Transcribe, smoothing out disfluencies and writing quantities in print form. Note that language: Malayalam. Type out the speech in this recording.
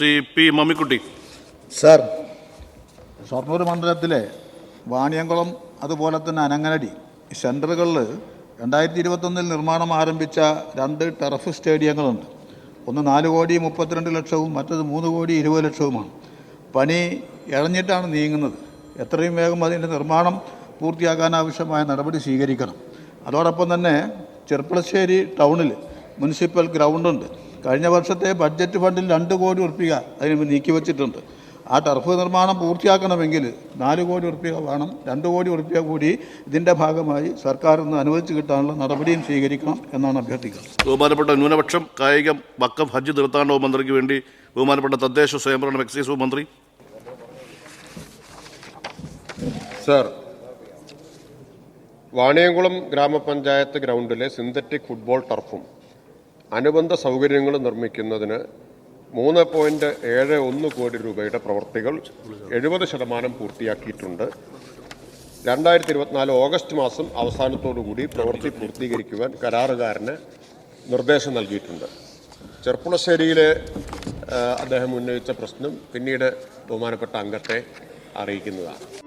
ശ്രീ പി മമ്മിക്കുട്ടി. സർ, ഷൊർണൂർ മണ്ഡലത്തിലെ വാണിയംകുളം അതുപോലെ തന്നെ അനങ്ങനടി സെൻറ്ററുകളിൽ 2021 നിർമ്മാണം ആരംഭിച്ച 2 ടർഫ് സ്റ്റേഡിയങ്ങളുണ്ട്. ഒന്ന് 4,32,00,000 മറ്റത് 3,20,00,000 പണി ഇഴഞ്ഞിട്ടാണ് നീങ്ങുന്നത്. എത്രയും വേഗം അതിൻ്റെ നിർമ്മാണം പൂർത്തിയാക്കാനാവശ്യമായ നടപടി സ്വീകരിക്കണം. അതോടൊപ്പം തന്നെ ചെർപ്പളശ്ശേരി ടൗണിൽ മുനിസിപ്പൽ ഗ്രൗണ്ടുണ്ട്. കഴിഞ്ഞ വർഷത്തെ ബഡ്ജറ്റ് ഫണ്ടിൽ 2 കോടി ഉറുപ്പിക അതിന് നീക്കിവച്ചിട്ടുണ്ട്. ആ ടർഫ് നിർമ്മാണം പൂർത്തിയാക്കണമെങ്കിൽ 4 കോടി ഉറുപ്പിക വേണം. 2 കോടി ഉറുപ്പിക കൂടി ഇതിൻ്റെ ഭാഗമായി സർക്കാർ നിന്ന് അനുവദിച്ച് കിട്ടാനുള്ള നടപടിയും സ്വീകരിക്കണം എന്നാണ് അഭ്യർത്ഥിക്കുന്നത്. ബഹുമാനപ്പെട്ട ന്യൂനപക്ഷം, കായികം, വഖഫ്, ഹജ്ജ്, തീർത്ഥാടന മന്ത്രിക്ക് വേണ്ടി ബഹുമാനപ്പെട്ട തദ്ദേശ സ്വയംഭരണ എക്സൈസ് മന്ത്രി. സർ, വാണിയംകുളം ഗ്രാമപഞ്ചായത്ത് ഗ്രൗണ്ടിലെ സിന്തറ്റിക് ഫുട്ബോൾ ടർഫും അനുബന്ധ സൗകര്യങ്ങളും നിർമ്മിക്കുന്നതിന് 3.71 കോടി രൂപയുടെ പ്രവൃത്തികൾ 70% പൂർത്തിയാക്കിയിട്ടുണ്ട്. 2024 ഓഗസ്റ്റ് മാസം അവസാനത്തോടുകൂടി പ്രവൃത്തി പൂർത്തീകരിക്കുവാൻ കരാറുകാരന് നിർദ്ദേശം നൽകിയിട്ടുണ്ട്. ചെർപ്പുളശ്ശേരിയിലെ അദ്ദേഹം ഉന്നയിച്ച പ്രശ്നം പിന്നീട് ബഹുമാനപ്പെട്ട അംഗത്തെ അറിയിക്കുന്നതാണ്.